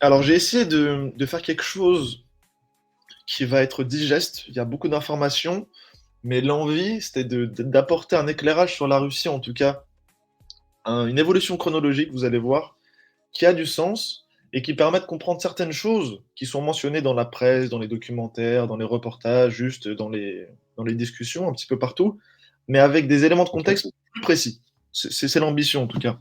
Alors, j'ai essayé de faire quelque chose qui va être digeste. Il y a beaucoup d'informations, mais l'envie, c'était d'apporter un éclairage sur la Russie, en tout cas, une évolution chronologique, vous allez voir, qui a du sens et qui permet de comprendre certaines choses qui sont mentionnées dans la presse, dans les documentaires, dans les reportages, juste dans les discussions, un petit peu partout, mais avec des éléments de Ok. contexte plus précis. C'est l'ambition, en tout cas.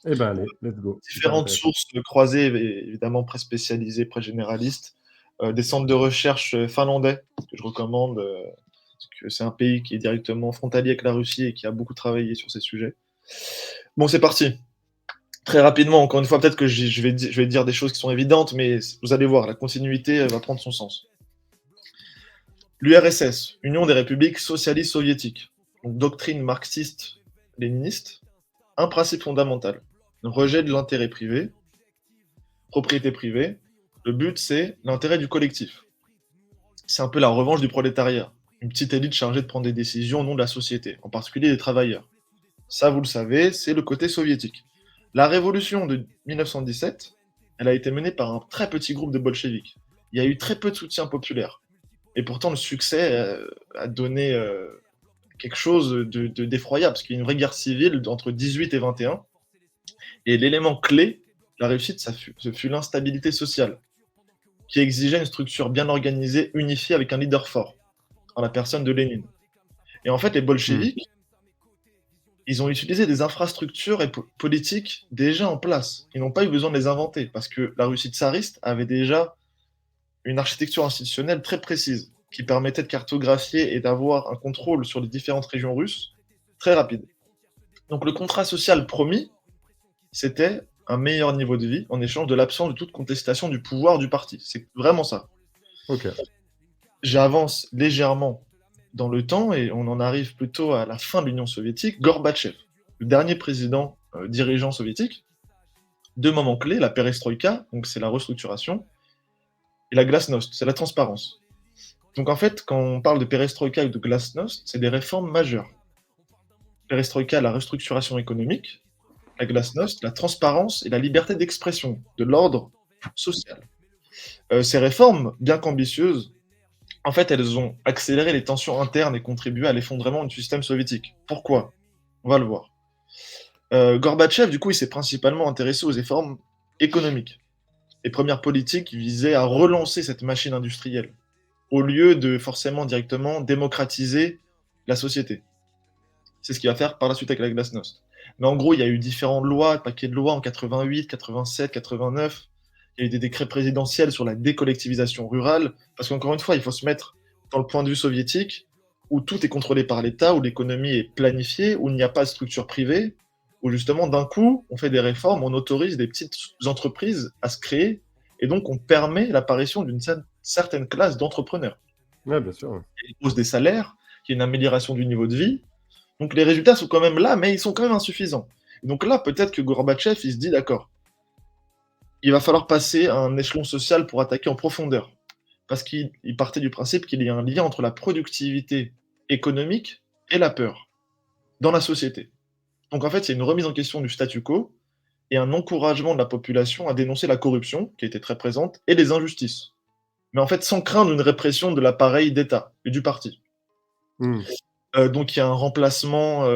Eh ben allez, let's go. Super Différentes intéressant. sources croisées, évidemment, spécialisées, généralistes, des centres de recherche finlandais, que je recommande, parce que c'est un pays qui est directement frontalier avec la Russie et qui a beaucoup travaillé sur ces sujets. Bon, c'est parti. Très rapidement, encore une fois, peut-être que je vais dire des choses qui sont évidentes, mais vous allez voir, la continuité va prendre son sens. L'URSS, Union des républiques socialistes soviétiques, donc doctrine marxiste-léniniste, un principe fondamental, rejet de l'intérêt privé, propriété privée. Le but, c'est l'intérêt du collectif. C'est un peu la revanche du prolétariat. Une petite élite chargée de prendre des décisions au nom de la société, en particulier des travailleurs. Ça, vous le savez, c'est le côté soviétique. La révolution de 1917, elle a été menée par un très petit groupe de bolcheviks. Il y a eu très peu de soutien populaire. Et pourtant, le succès a donné quelque chose d'effroyable, parce qu'il y a une vraie guerre civile entre 18 et 21. Et l'élément clé de la réussite, ce fut l'instabilité sociale, qui exigeait une structure bien organisée, unifiée, avec un leader fort, en la personne de Lénine. Et en fait, les Hmm. bolcheviks, ils ont utilisé des infrastructures et politiques déjà en place. Ils n'ont pas eu besoin de les inventer, parce que la Russie tsariste avait déjà une architecture institutionnelle très précise, qui permettait de cartographier et d'avoir un contrôle sur les différentes régions russes très rapide. Donc le contrat social promis, c'était un meilleur niveau de vie en échange de l'absence de toute contestation du pouvoir du parti. C'est vraiment ça. Ok. J'avance légèrement dans le temps et on en arrive plutôt à la fin de l'Union soviétique. Gorbatchev, le dernier président dirigeant soviétique, deux moments clés, la perestroïka, donc c'est la restructuration, et la glasnost, c'est la transparence. Donc en fait, quand on parle de perestroïka ou de glasnost, c'est des réformes majeures. Perestroïka, la restructuration économique, la glasnost, la transparence et la liberté d'expression, de l'ordre social. Ces réformes, bien qu'ambitieuses, en fait, elles ont accéléré les tensions internes et contribué à l'effondrement du système soviétique. Pourquoi? On va le voir. Gorbatchev, du coup, il s'est principalement intéressé aux réformes économiques. Les premières politiques visaient à relancer cette machine industrielle, au lieu de forcément directement démocratiser la société. C'est ce qu'il va faire par la suite avec la glasnost. Mais en gros, il y a eu différentes lois, paquets de lois en 88, 87, 89. Il y a eu des décrets présidentiels sur la décollectivisation rurale. Parce qu'encore une fois, il faut se mettre dans le point de vue soviétique, où tout est contrôlé par l'État, où l'économie est planifiée, où il n'y a pas de structure privée, où justement, d'un coup, on fait des réformes, on autorise des petites entreprises à se créer, et donc on permet l'apparition d'une certaine classe d'entrepreneurs. Ouais, bien sûr. Ouais. Il y a une hausse des salaires, il y a une amélioration du niveau de vie, donc les résultats sont quand même là, mais ils sont quand même insuffisants. Et donc là, peut-être que Gorbatchev, il se dit, d'accord, il va falloir passer à un échelon social pour attaquer en profondeur. Parce qu'il partait du principe qu'il y a un lien entre la productivité économique et la peur dans la société. Donc en fait, c'est une remise en question du statu quo et un encouragement de la population à dénoncer la corruption, qui était très présente, et les injustices. Mais en fait, sans craindre une répression de l'appareil d'État et du parti. Hmm. Donc il y a un remplacement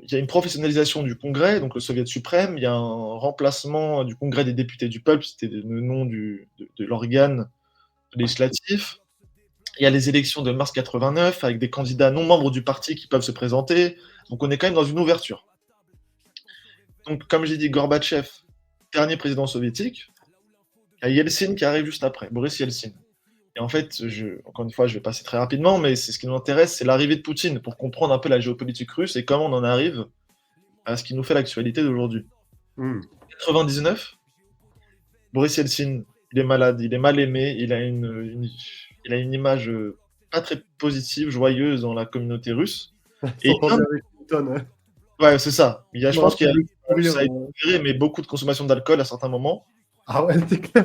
il y a une professionnalisation du Congrès, donc le Soviet suprême, il y a un remplacement du Congrès des députés du peuple, c'était le nom de l'organe législatif. Il y a les élections de mars 89 avec des candidats non membres du parti qui peuvent se présenter. Donc on est quand même dans une ouverture. Donc comme j'ai dit, Gorbatchev, dernier président soviétique, il y a Yeltsin qui arrive juste après, Boris Yeltsin. Et en fait, encore une fois, je vais passer très rapidement, mais c'est ce qui nous intéresse, c'est l'arrivée de Poutine pour comprendre un peu la géopolitique russe et comment on en arrive à ce qui nous fait l'actualité d'aujourd'hui. Hmm. 99, Boris Yeltsin, il est malade, il est mal aimé, il a une image pas très positive, joyeuse dans la communauté russe. Et il S'entend vient bien avec Clinton. Ouais. ouais, c'est ça. Je Je me pense qu'il y rappelle a le sourire. ça a été mais beaucoup de consommation d'alcool à certains moments. Ah ouais, c'est clair.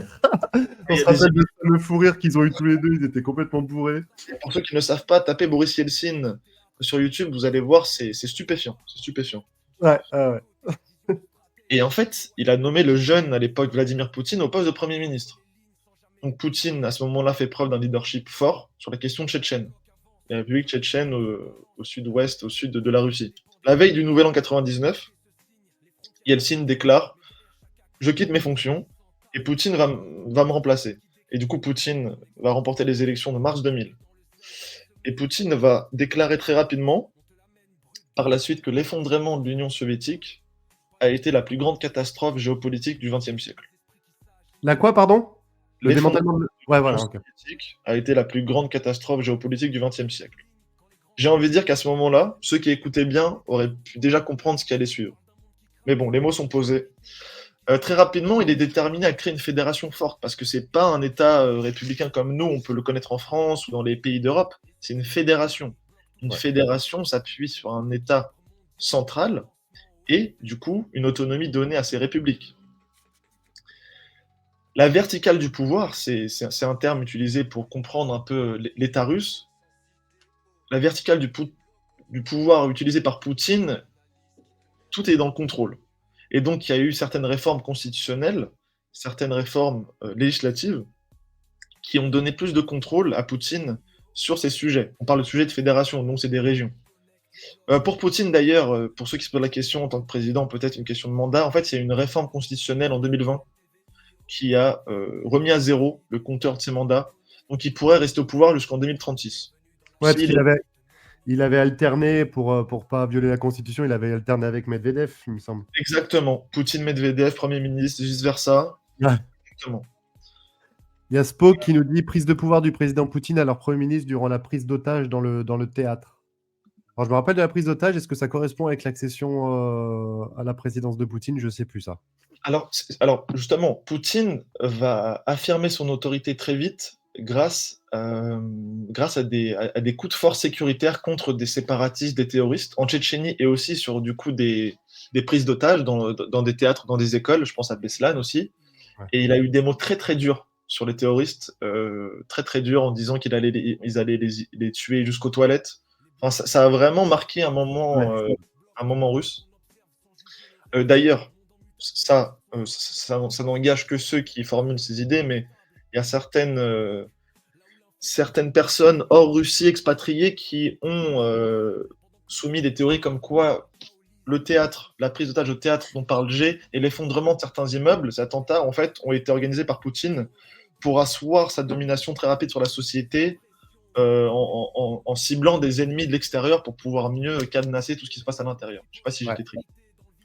Et On il y se a des rappelle de ce fameux fou rire qu'ils ont eu tous les deux. Ils étaient complètement bourrés. pour ceux qui ne savent pas, tapez Boris Yeltsin sur YouTube, vous allez voir, c'est stupéfiant. C'est stupéfiant. Ouais, ouais, ouais. Et en fait, il a nommé le jeune, à l'époque, Vladimir Poutine, au poste de Premier ministre. Donc Poutine, à ce moment-là, fait preuve d'un leadership fort sur la question tchétchène, la République tchétchène au sud-ouest, au sud de la Russie. La veille du Nouvel An 99, Yeltsin déclare « Je quitte mes fonctions et Poutine va me remplacer ». Et du coup, Poutine va remporter les élections de mars 2000. Et Poutine va déclarer très rapidement, par la suite, que l'effondrement de l'Union soviétique a été la plus grande catastrophe géopolitique du XXe siècle. La quoi, pardon? Le L'effondrement démantèlement de... de Ouais, l'Union voilà, ok. soviétique a été la plus grande catastrophe géopolitique du XXe siècle. J'ai envie de dire qu'à ce moment-là, ceux qui écoutaient bien auraient pu déjà comprendre ce qui allait suivre. Mais bon, les mots sont posés. Très rapidement, il est déterminé à créer une fédération forte, parce que c'est pas un État républicain comme nous, on peut le connaître en France ou dans les pays d'Europe, c'est une fédération. Une Ouais. fédération s'appuie sur un État central et, du coup, une autonomie donnée à ces républiques. La verticale du pouvoir, c'est un terme utilisé pour comprendre un peu l'État russe. La verticale du pouvoir utilisée par Poutine, tout est dans le contrôle. Et donc, il y a eu certaines réformes constitutionnelles, certaines réformes législatives qui ont donné plus de contrôle à Poutine sur ces sujets. On parle de sujets de fédération, donc c'est des régions. Pour Poutine, d'ailleurs, pour ceux qui se posent la question en tant que président, peut-être une question de mandat, en fait, il y a une réforme constitutionnelle en 2020 qui a remis à zéro le compteur de ses mandats. Donc, il pourrait rester au pouvoir jusqu'en 2036. Ouais, parce S'il est... il avait alterné pour pas violer la Constitution, il avait alterné avec Medvedev, il me semble. Exactement. Poutine, Medvedev, Premier ministre, vice-versa. Ouais. Exactement. Il y a Spock qui nous dit prise de pouvoir du président Poutine alors Premier ministre durant la prise d'otage dans le théâtre. Alors, je me rappelle de la prise d'otage, est-ce que ça correspond avec l'accession à la présidence de Poutine? Je sais plus ça. Alors, justement, Poutine va affirmer son autorité très vite grâce à des coups de force sécuritaires contre des séparatistes, des terroristes, en Tchétchénie et aussi sur du coup des prises d'otages dans des théâtres, dans des écoles, je pense à Beslan aussi. Ouais. Et il a eu des mots très très durs sur les terroristes, très très durs en disant qu'ils allaient les tuer jusqu'aux toilettes. Enfin, ça a vraiment marqué Ouais. un moment russe. D'ailleurs, ça n'engage que ceux qui formulent ces idées, mais il y a certaines personnes hors Russie expatriées qui ont soumis des théories comme quoi le théâtre, la prise d'otage au théâtre dont parle G et l'effondrement de certains immeubles, ces attentats, en fait, ont été organisés par Poutine pour asseoir sa domination très rapide sur la société en ciblant des ennemis de l'extérieur pour pouvoir mieux cadenasser tout ce qui se passe à l'intérieur. Je ne sais pas si Ouais. j'étais très...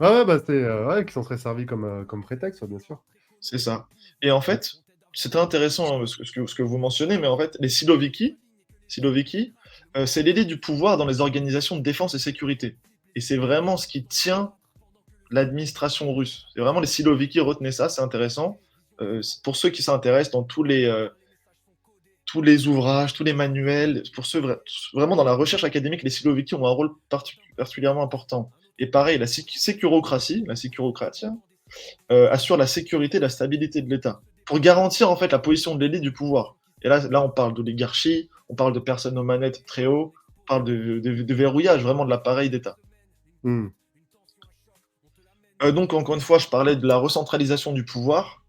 Ouais, bah c'est ouais, qui s'en serait servi comme prétexte, bien sûr. C'est ça. Et en fait, c'est très intéressant hein, ce que vous mentionnez, mais en fait, les Siloviki, c'est l'élite du pouvoir dans les organisations de défense et sécurité. Et c'est vraiment ce qui tient l'administration russe. C'est vraiment les Siloviki, retenez ça, c'est intéressant. Pour ceux qui s'intéressent dans tous les ouvrages, tous les manuels, pour ceux vraiment dans la recherche académique, les Siloviki ont un rôle particulièrement important. Et pareil, la sécurocratie, assure la sécurité et la stabilité de l'État, pour garantir en fait la position de l'élite du pouvoir. Et là on parle d'oligarchie, on parle de personnes aux manettes très haut, on parle de verrouillage vraiment de l'appareil d'État. Hmm. Donc encore une fois, je parlais de la recentralisation du pouvoir.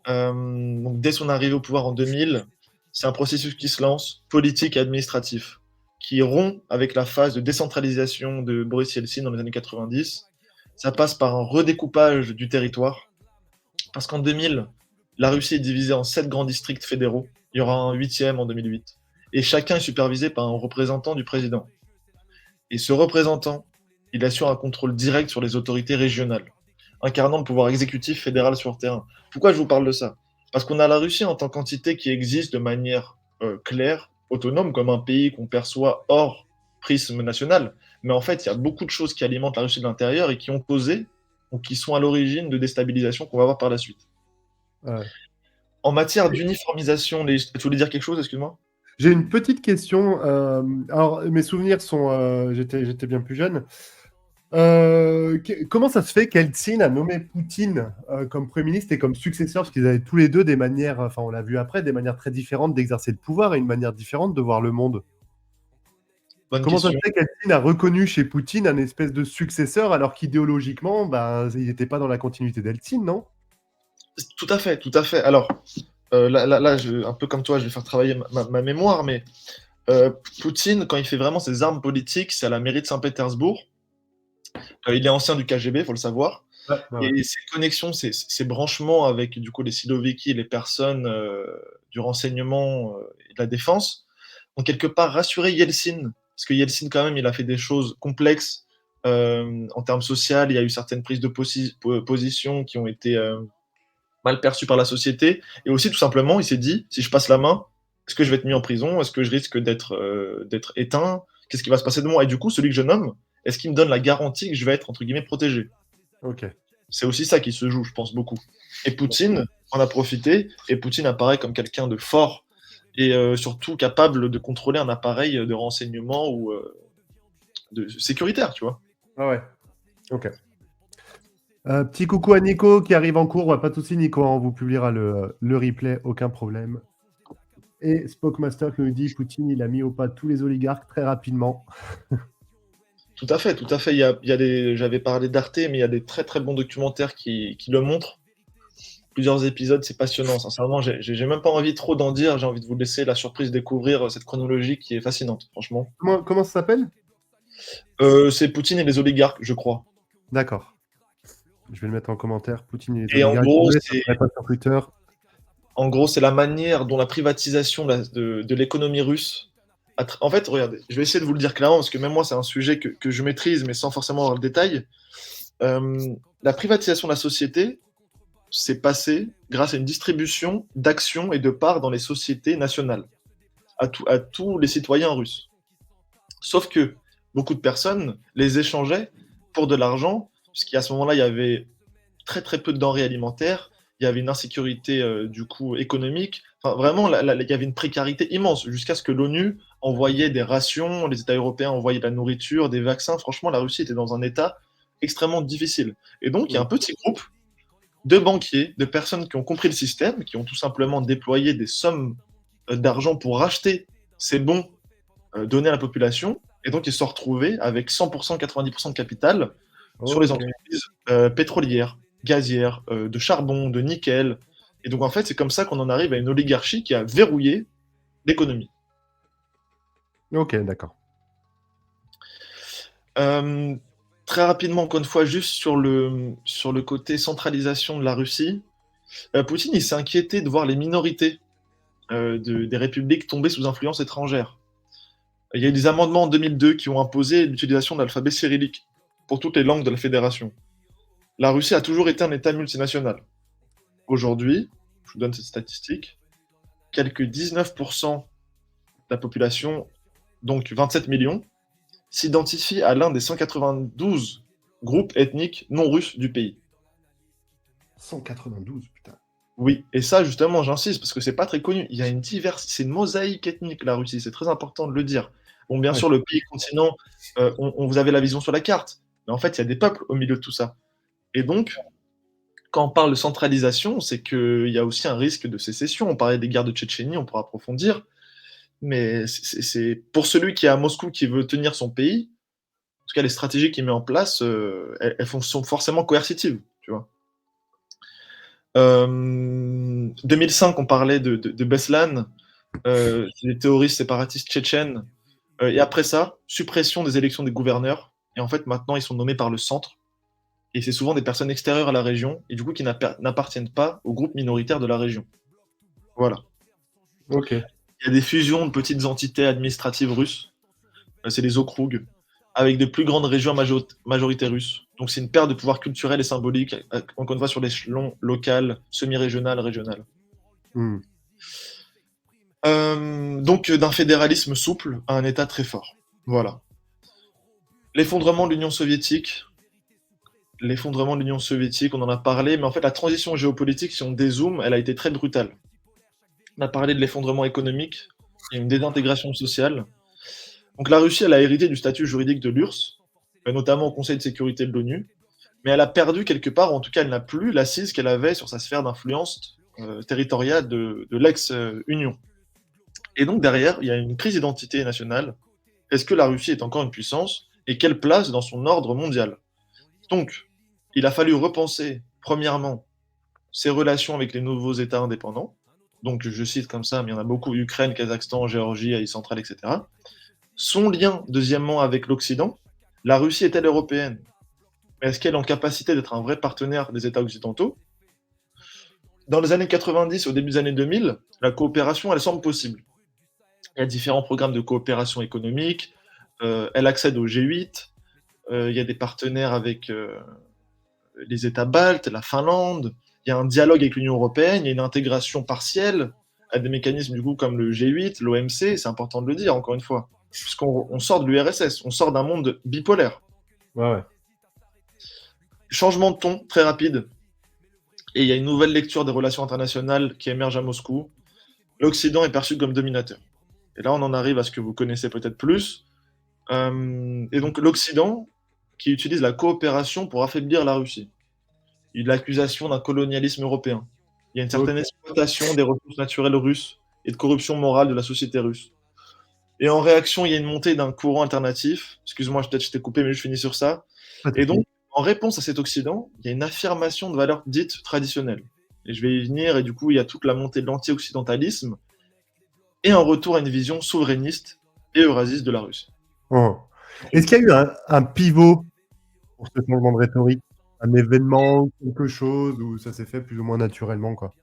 Donc, dès son arrivée au pouvoir en 2000, c'est un processus qui se lance, politique et administratif, qui rompt avec la phase de décentralisation de Boris Yeltsin dans les années 90. Ça passe par un redécoupage du territoire, parce qu'en 2000, la Russie est divisée en 7 grands districts fédéraux. Il y aura un 8e en 2008. Et chacun est supervisé par un représentant du président. Et ce représentant, il assure un contrôle direct sur les autorités régionales, incarnant le pouvoir exécutif fédéral sur le terrain. Pourquoi je vous parle de ça? Parce qu'on a la Russie en tant qu'entité qui existe de manière claire, autonome, comme un pays qu'on perçoit hors prisme national. Mais en fait, il y a beaucoup de choses qui alimentent la Russie de l'intérieur et qui ont causé, ou qui sont à l'origine de déstabilisation qu'on va voir par la suite. Ouais. En matière d'uniformisation, tu voulais dire quelque chose, excuse-moi? J'ai une petite question. Alors, mes souvenirs sont. J'étais bien plus jeune. Comment ça se fait qu'Eltsine a nommé Poutine comme Premier ministre et comme successeur, parce qu'ils avaient tous les deux des manières, enfin on l'a vu après, des manières très différentes d'exercer le pouvoir et une manière différente de voir le monde. Bonne Comment ça se question. fait qu'Eltsine a reconnu chez Poutine un espèce de successeur alors qu'idéologiquement, bah, il n'était pas dans la continuité d'Eltsine, non? Tout à fait, tout à fait. Alors, là, un peu comme toi, je vais faire travailler ma mémoire, mais Poutine, quand il fait vraiment ses armes politiques, c'est à la mairie de Saint-Pétersbourg. Il est ancien du KGB, il faut le savoir. Ouais, ouais, ouais. Et ses connexions, ses branchements avec du coup les Siloviki et les personnes du renseignement et de la défense ont quelque part rassuré Yeltsin. Parce que Yeltsin, quand même, il a fait des choses complexes en termes sociaux. Il y a eu certaines prises de position qui ont été mal perçues par la société. Et aussi, tout simplement, il s'est dit, si je passe la main, est-ce que je vais être mis en prison? Est-ce que je risque d'être éteint? Qu'est-ce qui va se passer de moi? Et du coup, celui que je nomme, est-ce qu'il me donne la garantie que je vais être, entre guillemets, protégé? Ok. C'est aussi ça qui se joue, je pense, beaucoup. Et Poutine en a profité, et Poutine apparaît comme quelqu'un de fort, et surtout capable de contrôler un appareil de renseignement ou de sécuritaire, tu vois. Ah ouais. Ok. Petit coucou à Nico qui arrive en cours. Ouais, pas de souci, Nico, on vous publiera le replay, aucun problème. Et Spockmaster qui nous dit Poutine, il a mis au pas tous les oligarques très rapidement. Tout à fait, tout à fait. J'avais parlé d'Arte, mais il y a des très très bons documentaires qui le montrent. Plusieurs épisodes, c'est passionnant. Sincèrement, j'ai même pas envie trop d'en dire. J'ai envie de vous laisser la surprise découvrir cette chronologie qui est fascinante, franchement. Comment ça s'appelle? C'est Poutine et les oligarques, je crois. D'accord. Je vais le mettre en commentaire. Poutine et les Et en oligarques. gros, Désolé, ça c'est ne pas sur Twitter. En gros, c'est la manière dont la privatisation de l'économie russe. En fait, regardez, je vais essayer de vous le dire clairement, parce que même moi, c'est un sujet que je maîtrise, mais sans forcément avoir le détail. La privatisation de la société s'est passée grâce à une distribution d'actions et de parts dans les sociétés nationales, à tous les citoyens russes. Sauf que beaucoup de personnes les échangeaient pour de l'argent, puisqu'à ce moment-là, il y avait très très peu de denrées alimentaires, il y avait une insécurité du coup économique, enfin vraiment il y avait une précarité immense jusqu'à ce que l'ONU envoyait des rations, les États européens envoyaient de la nourriture, des vaccins. Franchement, la Russie était dans un état extrêmement difficile. Et donc il y a un petit groupe de banquiers, de personnes qui ont compris le système, qui ont tout simplement déployé des sommes d'argent pour racheter ces bons donnés à la population. Et donc ils se sont retrouvés avec 100%, 90% de capital sur les Ok. entreprises pétrolières, gazières, de charbon, de nickel. Et donc en fait, c'est comme ça qu'on en arrive à une oligarchie qui a verrouillé l'économie. Ok, d'accord. Euh, Très rapidement, encore une fois, juste sur le côté centralisation de la Russie, Poutine il s'est inquiété de voir les minorités des républiques tomber sous influence étrangère. Il y a eu des amendements en 2002 qui ont imposé l'utilisation de l'alphabet cyrillique pour toutes les langues de la fédération. La Russie a toujours été un État multinational. Aujourd'hui, je vous donne cette statistique, quelques 19% de la population, donc 27 millions, s'identifie à l'un des 192 groupes ethniques non russes du pays. 192, putain. Oui, et ça justement j'insiste parce que c'est pas très connu. Il y a une diversité, c'est une mosaïque ethnique la Russie, c'est très important de le dire. Bon, bien Ouais. sûr, le pays continent, vous avez la vision sur la carte, mais en fait, il y a des peuples au milieu de tout ça. Et donc, quand on parle de centralisation, c'est qu'il y a aussi un risque de sécession. On parlait des guerres de Tchétchénie, on pourra approfondir. Mais c'est pour celui qui est à Moscou, qui veut tenir son pays, en tout cas les stratégies qu'il met en place, sont forcément coercitives, tu vois. 2005, on parlait de Beslan, des terroristes séparatistes tchétchènes. Et après ça, suppression des élections des gouverneurs. Et en fait, maintenant, ils sont nommés par le centre. Et c'est souvent des personnes extérieures à la région, et du coup qui n'appartiennent pas au groupe minoritaire de la région. Voilà. Ok. Il y a des fusions de petites entités administratives russes, c'est les okrougs, avec de plus grandes régions à majorité russe. Donc c'est une perte de pouvoir culturel et symbolique, encore une fois sur l'échelon local, semi-régional, régional. Hmm. Donc d'un fédéralisme souple à un État très fort. Voilà. L'effondrement de l'Union soviétique. L'effondrement de l'Union soviétique, on en a parlé, mais en fait la transition géopolitique, si on dézoome, elle a été très brutale. On a parlé de l'effondrement économique et une désintégration sociale. Donc la Russie, elle a hérité du statut juridique de l'URSS, notamment au Conseil de sécurité de l'ONU, mais elle a perdu quelque part, ou en tout cas elle n'a plus l'assise qu'elle avait sur sa sphère d'influence territoriale de l'ex-Union. Et donc derrière, il y a une crise d'identité nationale, est-ce que la Russie est encore une puissance et quelle place dans son ordre mondial? Donc, il a fallu repenser, premièrement, ses relations avec les nouveaux États indépendants. Donc, je cite comme ça, mais il y en a beaucoup, Ukraine, Kazakhstan, Géorgie, Asie centrale, etc. Son lien, deuxièmement, avec l'Occident. La Russie est-elle européenne? Est-ce qu'elle est en capacité d'être un vrai partenaire des États occidentaux? Dans les années 90, au début des années 2000, la coopération, elle semble possible. Il y a différents programmes de coopération économique, elle accède au G8, il y a des partenaires avec les États baltes, la Finlande, il y a un dialogue avec l'Union européenne, il y a une intégration partielle à des mécanismes du coup comme le G8, l'OMC, c'est important de le dire encore une fois, puisqu'on sort de l'URSS, on sort d'un monde bipolaire. Ouais. Changement de ton très rapide, et il y a une nouvelle lecture des relations internationales qui émerge à Moscou. L'Occident est perçu comme dominateur. Et là, on en arrive à ce que vous connaissez peut-être plus. Et donc l'Occident qui utilise la coopération pour affaiblir la Russie. Il y a l'accusation d'un colonialisme européen. Il y a une certaine Ok. exploitation des ressources naturelles russes et de corruption morale de la société russe. Et en réaction, il y a une montée d'un courant alternatif. Excuse-moi, peut-être je t'ai coupé, mais je finis sur ça. Pas de Et souci. donc, en réponse à cet Occident, il y a une affirmation de valeurs dites traditionnelles. Et je vais y venir, et du coup, il y a toute la montée de l'anti-occidentalisme et un retour à une vision souverainiste et eurasiste de la Russie. Oh. Est-ce qu'il y a eu un pivot pour ce changement de rhétorique? Un événement, quelque chose, où ça s'est fait plus ou moins naturellement, quoi?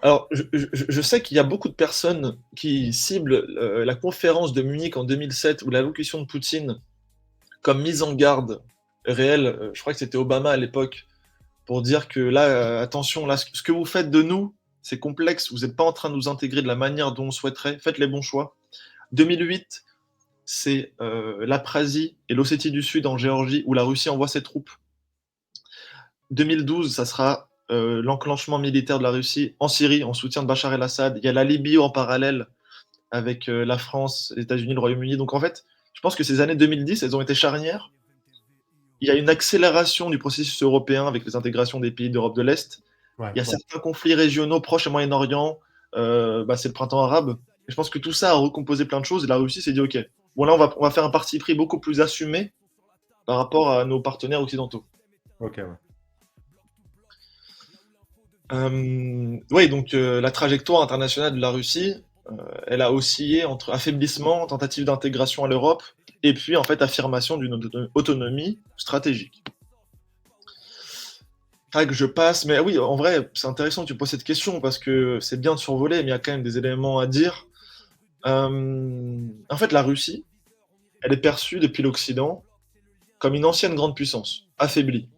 Alors, je sais qu'il y a beaucoup de personnes qui ciblent la conférence de Munich en 2007 ou l'allocution de Poutine comme mise en garde réelle. Je crois que c'était Obama à l'époque pour dire que là, attention, là, ce que vous faites de nous, c'est complexe. Vous n'êtes pas en train de nous intégrer de la manière dont on souhaiterait. Faites les bons choix. 2008, c'est l'Abkhazie et l'Ossétie du Sud en Géorgie où la Russie envoie ses troupes. 2012, ça sera l'enclenchement militaire de la Russie en Syrie en soutien de Bachar el-Assad. Il y a la Libye en parallèle avec la France, les États-Unis, le Royaume-Uni. Donc en fait, je pense que ces années 2010, elles ont été charnières. Il y a une accélération du processus européen avec les intégrations des pays d'Europe de l'Est. Ouais. Il y a certains conflits régionaux proches et Moyen-Orient. C'est le printemps arabe. Et je pense que tout ça a recomposé plein de choses. Et la Russie s'est dit, OK, bon là, on va faire un parti pris beaucoup plus assumé par rapport à nos partenaires occidentaux. Ok, ouais. Oui, donc la trajectoire internationale de la Russie, elle a oscillé entre affaiblissement, tentative d'intégration à l'Europe, et puis en fait affirmation d'une autonomie stratégique. Tac, je passe, mais oui, en vrai, c'est intéressant que tu poses cette question parce que c'est bien de survoler, mais il y a quand même des éléments à dire. En fait, la Russie, elle est perçue depuis l'Occident comme une ancienne grande puissance, affaiblie.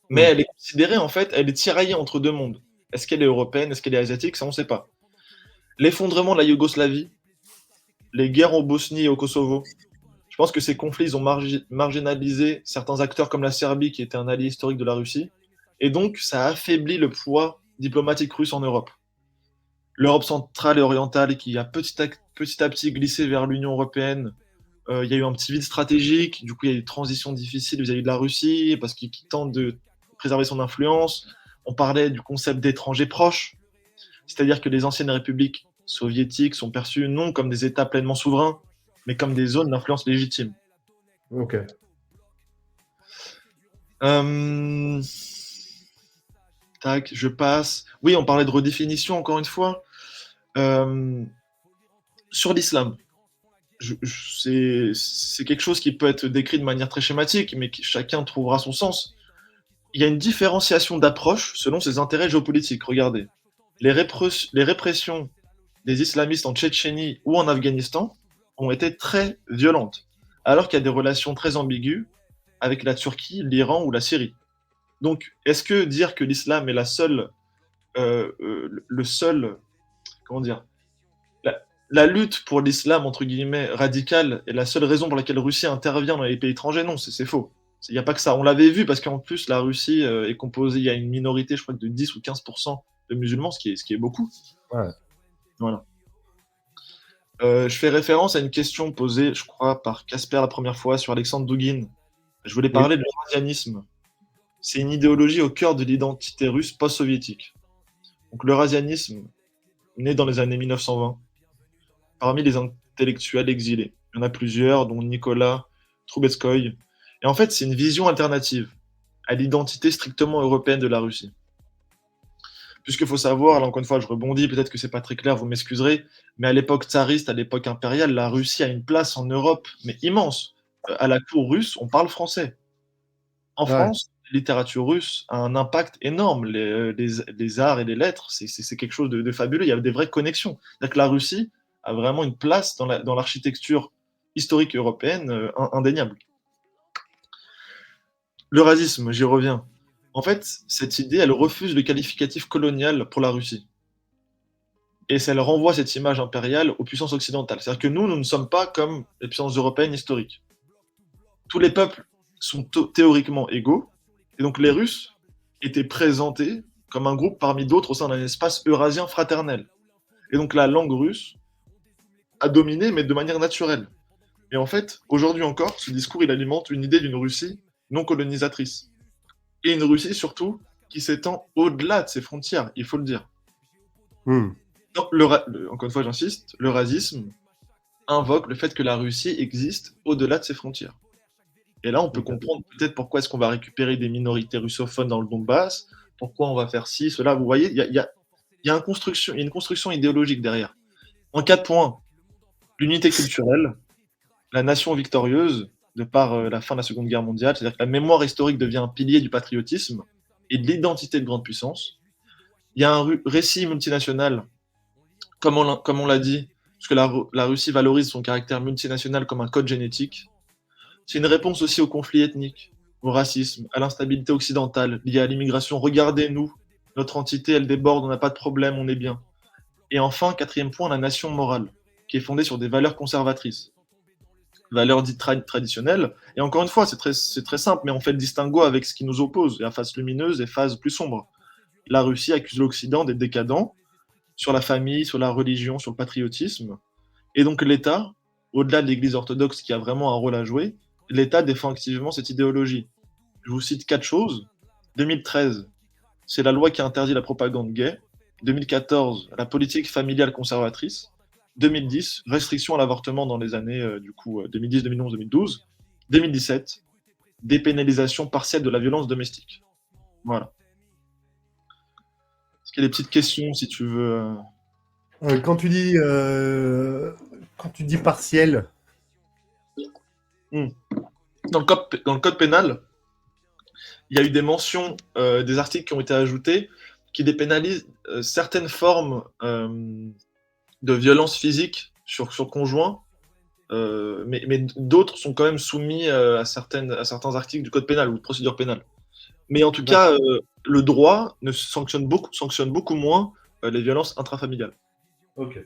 Mais Mm. elle est considérée, en fait, elle est tiraillée entre deux mondes. Est-ce qu'elle est européenne, est-ce qu'elle est asiatique? Ça, on ne sait pas. L'effondrement de la Yougoslavie, les guerres en Bosnie et au Kosovo, je pense que ces conflits ils ont marginalisé certains acteurs comme la Serbie, qui était un allié historique de la Russie, et donc ça a affaibli le poids diplomatique russe en Europe. L'Europe centrale et orientale qui a petit à petit glissé vers l'Union européenne, il y a eu un petit vide stratégique, du coup il y a eu une transition difficile vis-à-vis de la Russie, parce qu'il tente de préserver son influence. On parlait du concept d'étrangers proches, c'est-à-dire que les anciennes républiques soviétiques sont perçues non comme des États pleinement souverains, mais comme des zones d'influence légitime. Ok. Euh... Tac, je passe. Oui, on parlait de redéfinition encore une fois. Euh... Sur l'islam, c'est quelque chose qui peut être décrit de manière très schématique, mais chacun trouvera son sens. Il y a une différenciation d'approche selon ses intérêts géopolitiques. Regardez, les répressions des islamistes en Tchétchénie ou en Afghanistan ont été très violentes, alors qu'il y a des relations très ambiguës avec la Turquie, l'Iran ou la Syrie. Donc, est-ce que dire que l'islam est le seul, comment dire, la lutte pour l'islam entre guillemets radical est la seule raison pour laquelle la Russie intervient dans les pays étrangers? Non, c'est faux. Il n'y a pas que ça. On l'avait vu parce qu'en plus la Russie est composée, il y a une minorité, je crois que de 10 ou 15% de musulmans, ce qui est beaucoup. Ouais. Voilà. Je fais référence à une question posée, je crois, par Casper la première fois sur Alexandre Douguin. Je voulais Oui. parler de l'eurasianisme. C'est une idéologie au cœur de l'identité russe post-soviétique. Donc l'eurasianisme, né dans les années 1920, parmi les intellectuels exilés. Il y en a plusieurs, dont Nicolas Troubetskoy. Et en fait, c'est une vision alternative à l'identité strictement européenne de la Russie. Puisqu'il faut savoir, là encore une fois, je rebondis, peut-être que c'est pas très clair, vous m'excuserez, mais à l'époque tsariste, à l'époque impériale, la Russie a une place en Europe, mais immense. À la cour russe, on parle français. En Ouais. France, la littérature russe a un impact énorme. Les arts et les lettres, c'est quelque chose de fabuleux. Il y a des vraies connexions. C'est-à-dire que la Russie a vraiment une place dans l'architecture historique européenne indéniable. Le racisme, j'y reviens. En fait, cette idée, elle refuse le qualificatif colonial pour la Russie. Et ça leur renvoie cette image impériale aux puissances occidentales. C'est-à-dire que nous ne sommes pas comme les puissances européennes historiques. Tous les peuples sont théoriquement égaux, et donc les Russes étaient présentés comme un groupe parmi d'autres au sein d'un espace eurasien fraternel. Et donc la langue russe a dominé, mais de manière naturelle. Et en fait, aujourd'hui encore, ce discours, il alimente une idée d'une Russie non colonisatrice. Et une Russie, surtout, qui s'étend au-delà de ses frontières, il faut le dire. Hmm. Non, encore une fois, j'insiste, le racisme invoque le fait que la Russie existe au-delà de ses frontières. Et là, on peut comprendre peut-être pourquoi est-ce qu'on va récupérer des minorités russophones dans le Donbass, pourquoi on va faire ci, cela. Vous voyez, il y a une construction idéologique derrière. En 4 points, l'unité culturelle, la nation victorieuse, de par la fin de la Seconde Guerre mondiale, c'est-à-dire que la mémoire historique devient un pilier du patriotisme et de l'identité de grande puissance. Il y a un récit multinational, comme on l'a dit, parce que la Russie valorise son caractère multinational comme un code génétique. C'est une réponse aussi au conflit ethnique, au racisme, à l'instabilité occidentale liée à l'immigration. Regardez-nous, notre entité, elle déborde, on n'a pas de problème, on est bien. Et enfin, 4e point, la nation morale, qui est fondée sur des valeurs conservatrices, valeurs dites traditionnelles. Et encore une fois, c'est très simple, mais on fait le distinguo avec ce qui nous oppose. Il y a phase lumineuse et phase plus sombre. La Russie accuse l'Occident d'être décadent sur la famille, sur la religion, sur le patriotisme. Et donc l'État, au-delà de l'Église orthodoxe qui a vraiment un rôle à jouer, l'État défend activement cette idéologie. Je vous cite 4 choses. 2013, c'est la loi qui interdit la propagande gay. 2014, la politique familiale conservatrice. 2010, restriction à l'avortement dans les années 2010, 2011, 2012. 2017, dépénalisation partielle de la violence domestique. Voilà. Est-ce qu'il y a des petites questions si tu veux Quand tu dis partiel, Hmm. Dans le code pénal, il y a eu des mentions, des articles qui ont été ajoutés qui dépénalisent certaines formes de violence physique sur conjoint, mais d'autres sont quand même soumis à certains articles du code pénal ou de procédure pénale. Mais en tout cas, le droit sanctionne beaucoup moins les violences intrafamiliales. ok.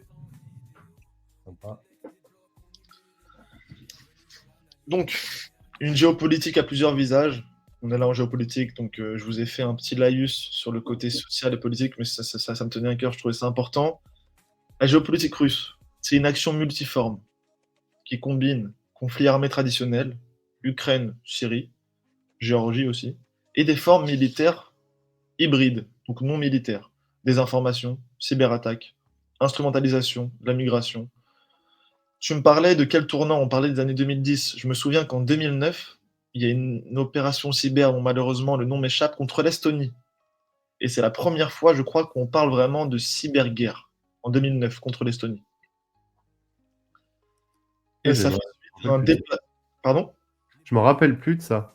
Sympa. Donc, une géopolitique à plusieurs visages. On est là en géopolitique, donc je vous ai fait un petit laïus sur le côté social et politique, mais ça me tenait à cœur, je trouvais ça important. La géopolitique russe, c'est une action multiforme qui combine conflits armés traditionnels, Ukraine, Syrie, Géorgie aussi, et des formes militaires hybrides, donc non militaires, désinformation, cyberattaques, instrumentalisation, la migration. Tu me parlais de quel tournant? On parlait des années 2010. Je me souviens qu'en 2009, il y a une opération cyber dont malheureusement le nom m'échappe contre l'Estonie. Et c'est la première fois, je crois, qu'on parle vraiment de cyberguerre en 2009 contre l'Estonie. Et ça fait suite à un Pardon? Je me rappelle plus de ça.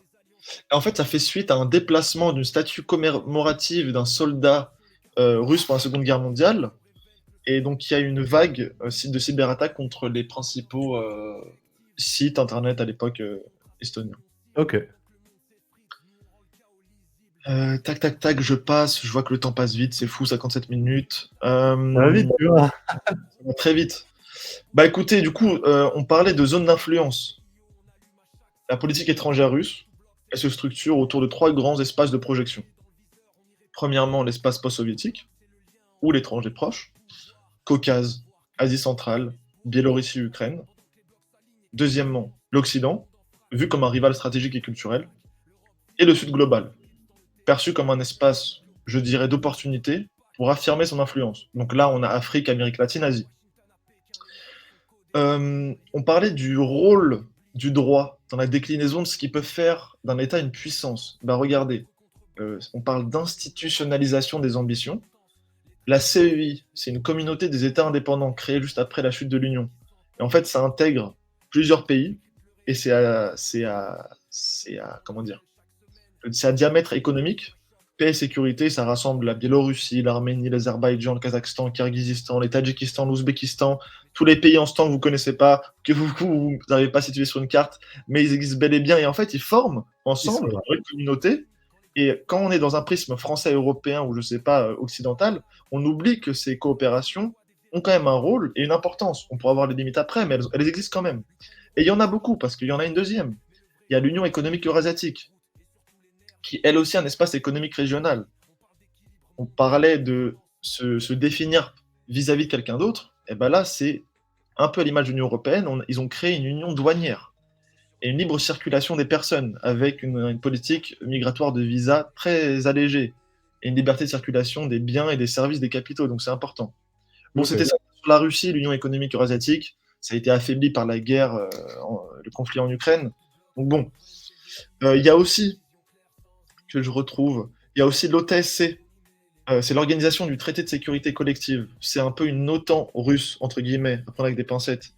En fait, ça fait suite à un déplacement d'une statue commémorative d'un soldat russe pendant la Seconde Guerre mondiale. Et donc, il y a une vague de cyberattaques contre les principaux sites internet à l'époque estoniens. Ok. Tac, tac, tac, je passe. Je vois que le temps passe vite, c'est fou, 57 minutes. Ça va vite, tu vois. Ça va très vite. Bah écoutez, du coup, on parlait de zone d'influence. La politique étrangère russe, elle se structure autour de 3 grands espaces de projection. Premièrement, l'espace post-soviétique, ou l'étranger proche, Caucase, Asie centrale, Biélorussie, Ukraine. Deuxièmement, l'Occident, vu comme un rival stratégique et culturel. Et le Sud global, perçu comme un espace, je dirais, d'opportunité pour affirmer son influence. Donc là, on a Afrique, Amérique latine, Asie. On parlait du rôle du droit dans la déclinaison de ce qui peut faire d'un État une puissance. Bah, regardez, on parle d'institutionnalisation des ambitions. La CEI, c'est une communauté des États indépendants créée juste après la chute de l'Union. Et en fait, ça intègre plusieurs pays et comment dire, c'est à diamètre économique. Paix et sécurité, ça rassemble la Biélorussie, l'Arménie, l'Azerbaïdjan, le Kazakhstan, le Kirghizistan, les Tadjikistan, l'Ouzbékistan, tous les pays en ce temps que vous ne connaissez pas, que vous n'avez pas situés sur une carte, mais ils existent bel et bien. Et en fait, ils forment ensemble une communauté. Et quand on est dans un prisme français, européen ou je ne sais pas, occidental, on oublie que ces coopérations ont quand même un rôle et une importance. On pourra avoir les limites après, mais elles existent quand même. Et il y en a beaucoup, parce qu'il y en a une deuxième. Il y a l'Union économique eurasiatique, qui elle aussi un espace économique régional. On parlait de se définir vis-à-vis de quelqu'un d'autre, et ben là c'est un peu à l'image de l'Union européenne, ils ont créé une union douanière et une libre circulation des personnes avec une politique migratoire de visa très allégée et une liberté de circulation des biens et des services des capitaux, donc c'est important. Bon, c'était ça sur la Russie, l'Union économique eurasiatique, ça a été affaibli par la guerre, le conflit en Ukraine. Donc bon, il y a aussi que je retrouve. Il y a aussi l'OTSC, c'est l'organisation du traité de sécurité collective. C'est un peu une OTAN russe, entre guillemets, à prendre avec des pincettes.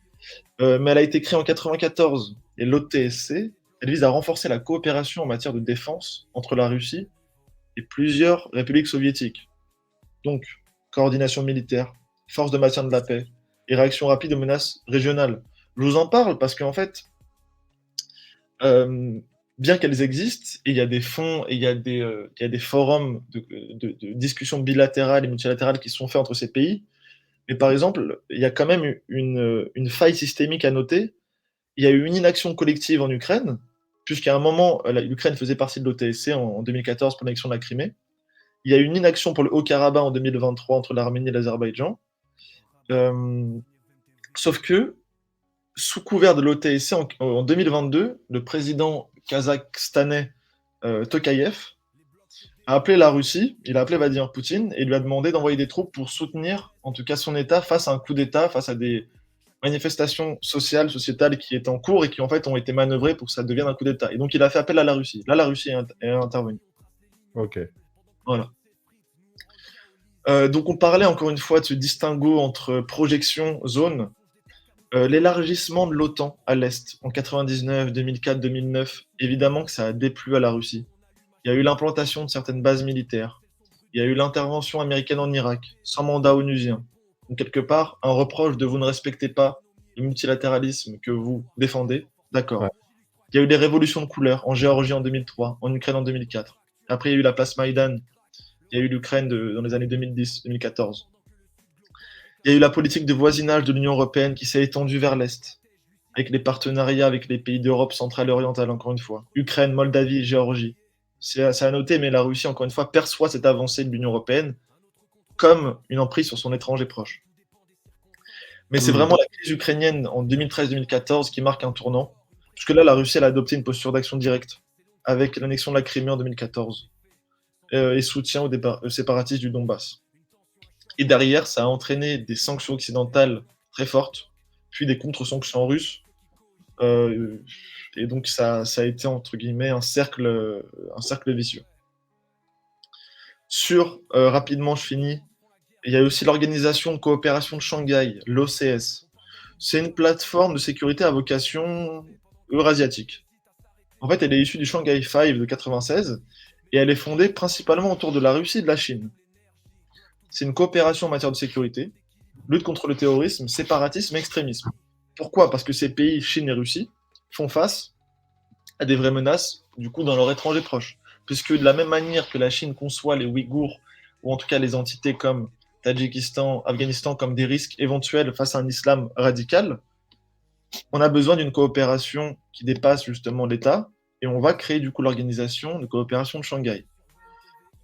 Mais elle a été créée en 1994. Et l'OTSC, elle vise à renforcer la coopération en matière de défense entre la Russie et plusieurs républiques soviétiques. Donc, coordination militaire, force de maintien de la paix et réaction rapide aux menaces régionales. Je vous en parle parce qu'en fait, bien qu'elles existent, et il y a des fonds et il y a des forums de discussions bilatérales et multilatérales qui sont faits entre ces pays, mais par exemple, il y a quand même une faille systémique à noter. Il y a eu une inaction collective en Ukraine, puisqu'à un moment, l'Ukraine faisait partie de l'OTSC en 2014 pour l'annexion de la Crimée. Il y a eu une inaction pour le Haut-Karabakh en 2023 entre l'Arménie et l'Azerbaïdjan. Sauf que, sous couvert de l'OTSC, en 2022, le président kazakhstanais Tokayev a appelé la Russie, il a appelé Vladimir Poutine et lui a demandé d'envoyer des troupes pour soutenir, en tout cas, son État face à un coup d'État, face à des manifestations sociales, sociétales qui étaient en cours et qui en fait ont été manœuvrées pour que ça devienne un coup d'État. Et donc il a fait appel à la Russie. Là, la Russie est intervenue. Ok. Voilà. Donc on parlait encore une fois de ce distinguo entre projection, zone. L'élargissement de l'OTAN à l'Est en 99, 2004, 2009, évidemment que ça a déplu à la Russie. Il y a eu l'implantation de certaines bases militaires. Il y a eu l'intervention américaine en Irak, sans mandat onusien. Donc quelque part, un reproche de vous ne respectez pas le multilatéralisme que vous défendez. D'accord. Ouais. Il y a eu des révolutions de couleur en Géorgie en 2003, en Ukraine en 2004. Après, il y a eu la place Maïdan. Il y a eu l'Ukraine dans les années 2010-2014. Il y a eu la politique de voisinage de l'Union européenne qui s'est étendue vers l'Est, avec les partenariats avec les pays d'Europe centrale et orientale, encore une fois. Ukraine, Moldavie, Géorgie. C'est à noter, mais la Russie, encore une fois, perçoit cette avancée de l'Union européenne comme une emprise sur son étranger proche. Mais c'est vraiment la crise ukrainienne en 2013-2014 qui marque un tournant, puisque là, la Russie elle a adopté une posture d'action directe, avec l'annexion de la Crimée en 2014, et soutien aux séparatistes du Donbass. Et derrière, ça a entraîné des sanctions occidentales très fortes, puis des contre-sanctions russes. Et donc, ça a été, entre guillemets, un cercle vicieux. Rapidement, je finis, il y a aussi l'Organisation de coopération de Shanghai, l'OCS. C'est une plateforme de sécurité à vocation eurasiatique. En fait, elle est issue du Shanghai Five de 1996 et elle est fondée principalement autour de la Russie et de la Chine. C'est une coopération en matière de sécurité, lutte contre le terrorisme, séparatisme et extrémisme. Pourquoi? Parce que ces pays, Chine et Russie, font face à des vraies menaces, du coup, dans leur étranger proche. Puisque de la même manière que la Chine conçoit les Ouïghours, ou en tout cas les entités comme Tadjikistan, Afghanistan, comme des risques éventuels face à un islam radical, on a besoin d'une coopération qui dépasse justement l'État, et on va créer du coup l'organisation de coopération de Shanghai.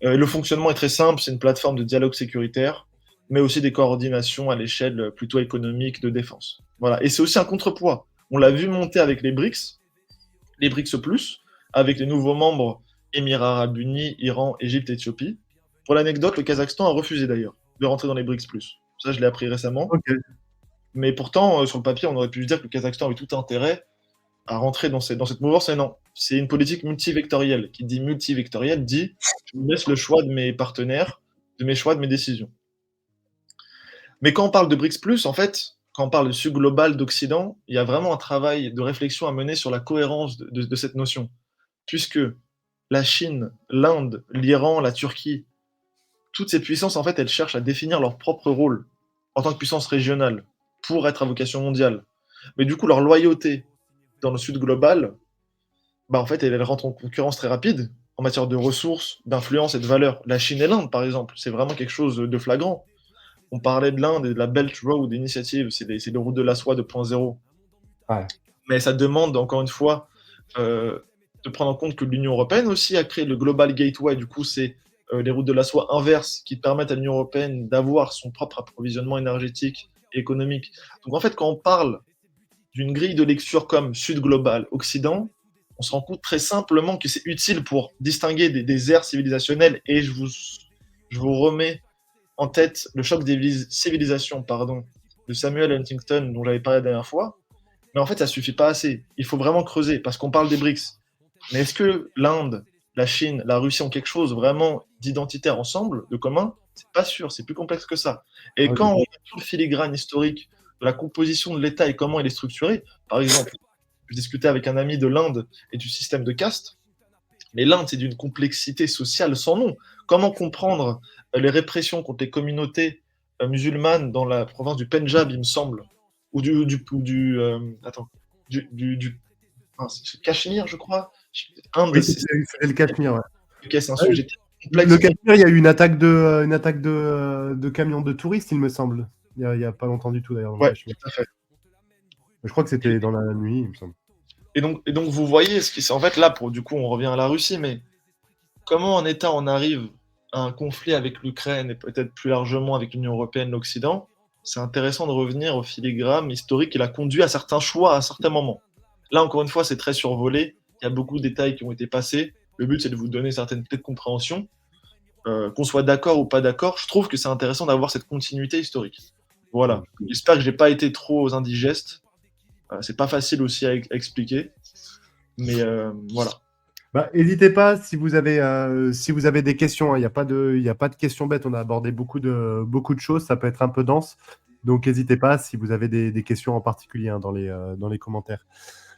Le fonctionnement est très simple, c'est une plateforme de dialogue sécuritaire, mais aussi des coordinations à l'échelle plutôt économique de défense. Voilà. Et c'est aussi un contrepoids. On l'a vu monter avec les BRICS Plus, avec les nouveaux membres Émirats Arabes Unis, Iran, Égypte, Éthiopie. Pour l'anecdote, le Kazakhstan a refusé d'ailleurs de rentrer dans les BRICS Plus. Ça, je l'ai appris récemment. Ok. Mais pourtant, sur le papier, on aurait pu dire que le Kazakhstan avait tout intérêt à rentrer dans cette mouvance, et non. C'est une politique multivectorielle. Qui dit multivectorielle dit je me laisse le choix de mes partenaires, de mes choix, de mes décisions. Mais quand on parle de BRICS+, en fait, quand on parle de Sud global, d'Occident, il y a vraiment un travail de réflexion à mener sur la cohérence de cette notion. Puisque la Chine, l'Inde, l'Iran, la Turquie, toutes ces puissances, en fait, elles cherchent à définir leur propre rôle en tant que puissance régionale pour être à vocation mondiale. Mais du coup, leur loyauté dans le Sud global, bah, en fait, elle rentre en concurrence très rapide en matière de ressources, d'influence et de valeur. La Chine et l'Inde, par exemple, c'est vraiment quelque chose de flagrant. On parlait de l'Inde et de la Belt Road Initiative, c'est les routes de la soie 2.0. Ouais. Mais ça demande, encore une fois, de prendre en compte que l'Union européenne aussi a créé le Global Gateway. Du coup, c'est les routes de la soie inverses qui permettent à l'Union européenne d'avoir son propre approvisionnement énergétique et économique. Donc en fait, quand on parle d'une grille de lecture comme Sud global, Occident, on se rend compte très simplement que c'est utile pour distinguer des aires civilisationnelles. Et je vous remets en tête le choc des civilisations de Samuel Huntington, dont j'avais parlé la dernière fois. Mais en fait, ça suffit pas assez. Il faut vraiment creuser, parce qu'on parle des BRICS. Mais est-ce que l'Inde, la Chine, la Russie ont quelque chose vraiment d'identitaire ensemble, de commun? C'est pas sûr, c'est plus complexe que ça. Et Ouais, quand on a tout le filigrane historique de la composition de l'État et comment il est structuré, par exemple, je discutais avec un ami de l'Inde et du système de caste, mais l'Inde, c'est d'une complexité sociale sans nom. Comment comprendre les répressions contre les communautés musulmanes dans la province du Pendjab, il me semble, attends, c'est Cachemire, je crois. Inde, Oui, c'était le Cachemire, ouais. ok, c'est un Ouais, sujet le complexe. Cachemire, il y a eu une attaque de camions de touristes, il me semble. Il y a pas longtemps du tout, d'ailleurs, dans le Ouais, Cachemire. tout à fait. Je crois que c'était dans la nuit, il me semble. Et donc vous voyez, en fait, là, du coup, on revient à la Russie, mais comment en État on arrive à un conflit avec l'Ukraine et peut-être plus largement avec l'Union européenne, l'Occident, c'est intéressant de revenir au filigrane historique qui l'a conduit à certains choix à certains moments. Là, encore une fois, c'est très survolé. Il y a beaucoup de détails qui ont été passés. Le but, c'est de vous donner certaines clés de compréhension. Qu'on soit d'accord ou pas d'accord, je trouve que c'est intéressant d'avoir cette continuité historique. Voilà. J'espère que j'ai pas été trop indigeste. C'est pas facile aussi à expliquer. Mais voilà. Bah, n'hésitez pas si vous avez des questions, hein. Il y a pas de questions bêtes. On a abordé beaucoup de choses. Ça peut être un peu dense. Donc, n'hésitez pas si vous avez des questions en particulier, hein, dans les commentaires.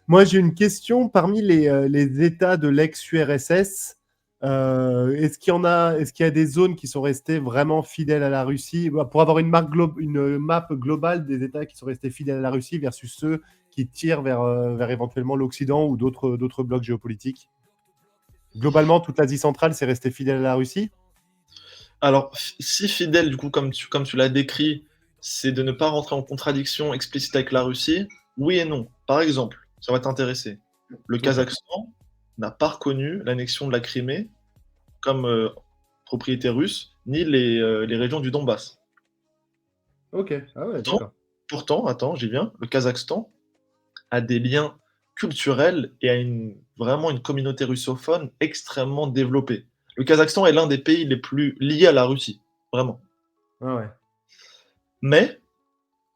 Moi, j'ai une question. Parmi les États de l'ex-URSS, est-ce qu'il y a des zones qui sont restées vraiment fidèles à la Russie? Bah, pour avoir une map globale des États qui sont restés fidèles à la Russie versus ceux qui tirent vers éventuellement l'Occident ou d'autres blocs géopolitiques? Globalement, toute l'Asie centrale, c'est resté fidèle à la Russie? Alors, si fidèle, du coup, comme tu l'as décrit, c'est de ne pas rentrer en contradiction explicite avec la Russie, oui et non. Par exemple, ça va t'intéresser. Le Ok. Kazakhstan n'a pas reconnu l'annexion de la Crimée comme propriété russe, ni les régions du Donbass. Ok. Ah ouais, Pourtant, d'accord. pourtant, attends, j'y viens, le Kazakhstan a des liens culturels et a vraiment une communauté russophone extrêmement développée. Le Kazakhstan est l'un des pays les plus liés à la Russie, vraiment. Ah ouais. Mais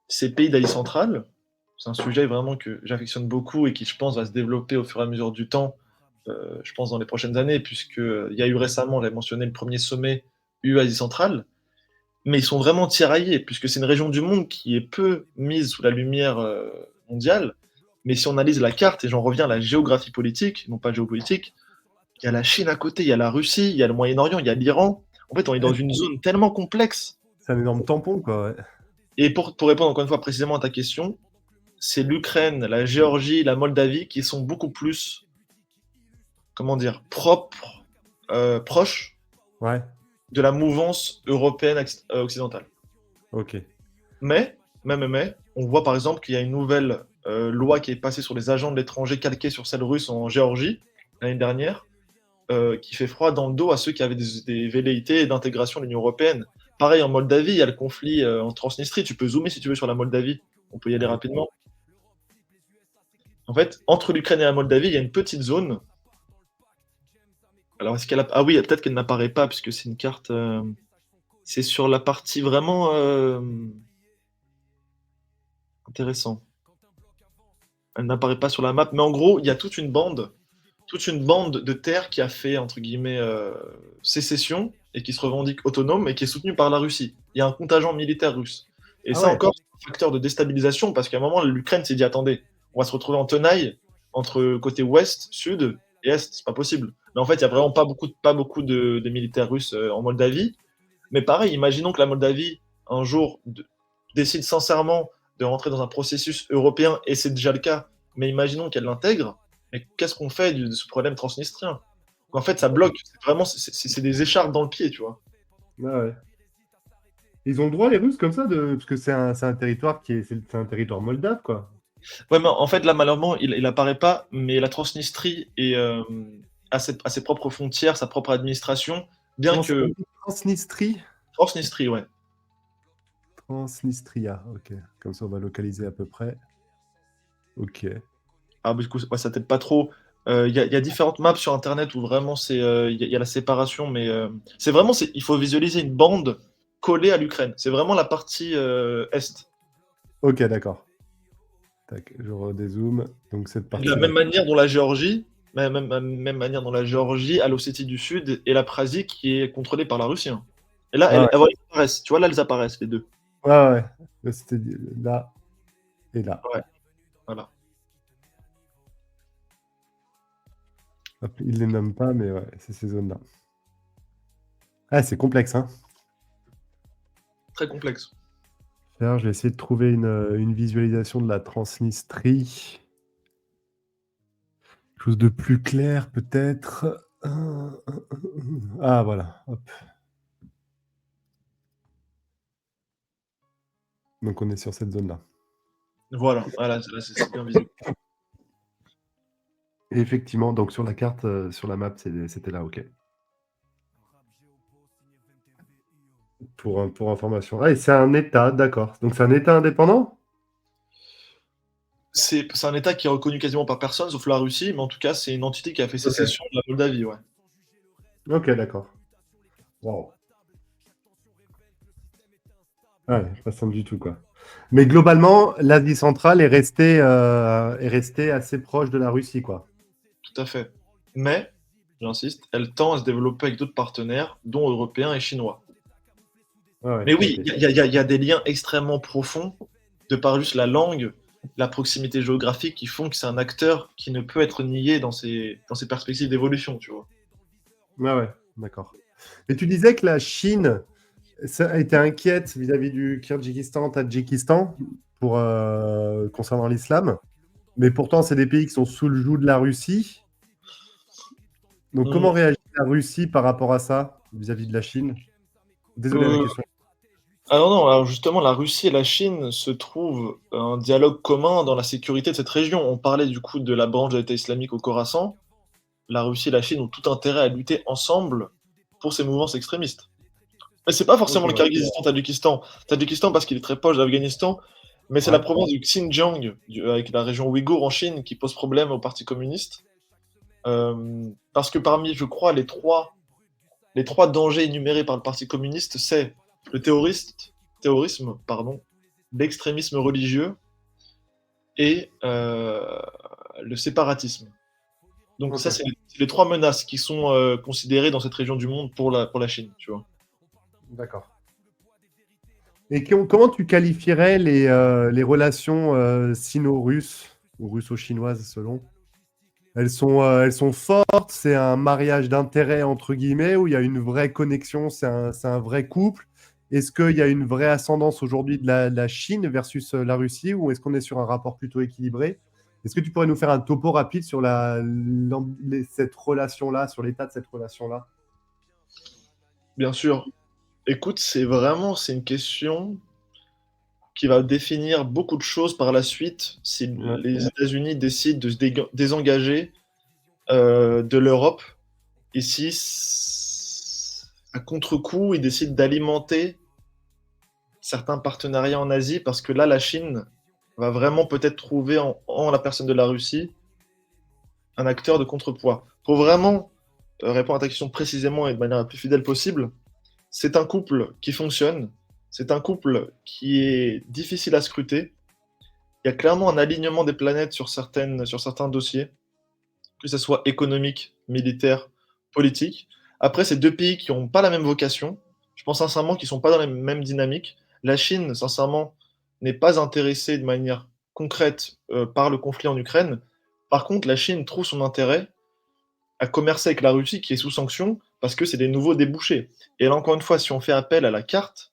ces pays d'Asie centrale, c'est un sujet vraiment que j'affectionne beaucoup et qui, je pense, va se développer au fur et à mesure du temps, je pense dans les prochaines années, puisqu'il y a eu récemment, j'avais mentionné le premier sommet UE-Asie centrale, mais ils sont vraiment tiraillés, puisque c'est une région du monde qui est peu mise sous la lumière mondiale. Mais si on analyse la carte, et j'en reviens à la géographie politique, non pas géopolitique, il y a la Chine à côté, il y a la Russie, il y a le Moyen-Orient, il y a l'Iran. En fait, on est dans une zone tellement complexe. C'est un énorme tampon, quoi. Ouais. Et pour répondre encore une fois précisément à ta question, c'est l'Ukraine, la Géorgie, la Moldavie qui sont beaucoup plus, comment dire, propres, proches Ouais. de la mouvance européenne occidentale. Ok. Mais, on voit par exemple qu'il y a une nouvelle loi qui est passée sur les agents de l'étranger calquée sur celle russe en Géorgie l'année dernière, qui fait froid dans le dos à ceux qui avaient des velléités d'intégration de l'Union européenne. Pareil en Moldavie, il y a le conflit en Transnistrie. Tu peux zoomer si tu veux sur la Moldavie. On peut y aller Allez. rapidement. En fait, entre l'Ukraine et la Moldavie, il y a une petite zone. Alors, est-ce qu'elle a... Ah oui, peut-être qu'elle n'apparaît pas, puisque c'est une carte. C'est sur la partie vraiment. Intéressant. Elle n'apparaît pas sur la map, mais en gros, il y a toute une bande de terre qui a fait, entre guillemets, sécession et qui se revendique autonome et qui est soutenue par la Russie. Il y a un contingent militaire russe. Et Ah ça ouais. encore, c'est un facteur de déstabilisation parce qu'à un moment, l'Ukraine s'est dit attendez, on va se retrouver en tenaille entre côté ouest, sud et est, c'est pas possible. Mais en fait, il y a vraiment pas beaucoup de militaires russes en Moldavie. Mais pareil, imaginons que la Moldavie, un jour, décide sincèrement de rentrer dans un processus européen, et c'est déjà le cas, mais imaginons qu'elle l'intègre, mais qu'est-ce qu'on fait de ce problème transnistrien? En fait, ça bloque. C'est vraiment, c'est des écharpes dans le pied, tu vois. Ouais, ouais. Ils ont le droit, les Russes, comme ça, parce que c'est un territoire c'est un territoire moldave, quoi. Ouais, mais en fait, là, malheureusement, il apparaît pas, mais la Transnistrie a ses propres frontières, sa propre administration, bien Comment ça que. s'appelle? Transnistrie? Transnistrie, ouais. Transnistria, ok. Comme ça, on va localiser à peu près. Ok. Ah, du coup, ouais, ça t'aide pas trop. Il y a différentes maps sur Internet où vraiment il y a la séparation, mais c'est vraiment, il faut visualiser une bande collée à l'Ukraine. C'est vraiment la partie est. Ok, d'accord. Tac, je redézoome. Donc, cette De la partie-là. même manière dont la Géorgie, même manière dont la Géorgie, à l'Ossétie du Sud et la Prasie qui est contrôlée par la Russie, hein. Et là, Ah ouais, voilà, elles apparaissent. Tu vois, là, elles apparaissent, les deux. ouais, ouais. Là, c'était là et là. Ouais, voilà. Hop, ils les nomment pas, mais ouais, c'est ces zones-là. Ah, c'est complexe, hein. Très complexe. D'ailleurs, je vais essayer de trouver une visualisation de la Transnistrie. Quelque chose de plus clair, peut-être. Ah, voilà. Hop. Donc, on est sur cette zone-là. Voilà, voilà, là, c'est bien visible. Et effectivement, donc sur la carte, sur la map, c'était là, ok. Pour information. Ah, et c'est un État, d'accord. Donc c'est un État indépendant? C'est un État qui est reconnu quasiment par personne, sauf la Russie, mais en tout cas, c'est une entité qui a fait Ok. sécession de la Moldavie, ouais. Ok, d'accord. Wow. Ouais, pas simple du tout, quoi. Mais globalement, l'Asie centrale est restée assez proche de la Russie, quoi. Tout à fait. Mais, j'insiste, elle tend à se développer avec d'autres partenaires, dont européens et chinois. Ouais, ouais, Mais oui, ok. il y a des liens extrêmement profonds, de par juste la langue, la proximité géographique, qui font que c'est un acteur qui ne peut être nié dans ses perspectives d'évolution, tu vois. Ouais, ouais, d'accord. Et tu disais que la Chine ça a été inquiète vis-à-vis du Kyrgyzstan, Tadjikistan, concernant l'islam. Mais pourtant, c'est des pays qui sont sous le joug de la Russie. Donc, Hum, comment réagit la Russie par rapport à ça, vis-à-vis de la Chine? Désolé, la euh, question. Ah non, non, alors justement, la Russie et la Chine se trouvent un dialogue commun dans la sécurité de cette région. On parlait du coup de la branche de l'État islamique au Khorasan. La Russie et la Chine ont tout intérêt à lutter ensemble pour ces mouvements extrémistes. Mais c'est pas Ok, forcément le ouais. Kyrgyzstan, Tadjikistan. Tadjikistan parce qu'il est très proche d'Afghanistan, mais c'est la Ouais. province du Xinjiang, avec la région ouïghour en Chine, qui pose problème au Parti communiste. Parce que parmi, je crois, les trois dangers énumérés par le Parti communiste, c'est le terrorisme, pardon, l'extrémisme religieux et le séparatisme. Donc Ok, ça, c'est les trois menaces qui sont considérées dans cette région du monde pour la Chine, tu vois. d'accord. Et comment tu qualifierais les relations sino-russes ou russo-chinoises selon? Elles sont fortes, c'est un mariage d'intérêts entre guillemets, où il y a une vraie connexion, c'est un vrai couple. Est-ce qu'il y a une vraie ascendance aujourd'hui de la Chine versus la Russie, ou est-ce qu'on est sur un rapport plutôt équilibré? Est-ce que tu pourrais nous faire un topo rapide sur cette relation-là, sur l'état de cette relation-là? Bien sûr. Écoute, c'est une question qui va définir beaucoup de choses par la suite si Ouais, les États-Unis décident de se désengager de l'Europe et si, à contre-coup, ils décident d'alimenter certains partenariats en Asie, parce que là, la Chine va vraiment peut-être trouver en la personne de la Russie un acteur de contrepoids. Pour vraiment répondre à ta question précisément et de manière la plus fidèle possible, c'est un couple qui fonctionne, c'est un couple qui est difficile à scruter, Il y a clairement un alignement des planètes sur certains dossiers, que ce soit économique, militaire, politique. Après, c'est deux pays qui n'ont pas la même vocation. Je pense sincèrement qu'ils ne sont pas dans la même dynamique. La Chine, sincèrement, n'est pas intéressée de manière concrète par le conflit en Ukraine. Par contre, la Chine trouve son intérêt à commercer avec la Russie qui est sous sanction parce que c'est des nouveaux débouchés. Et là, encore une fois, si on fait appel à la carte,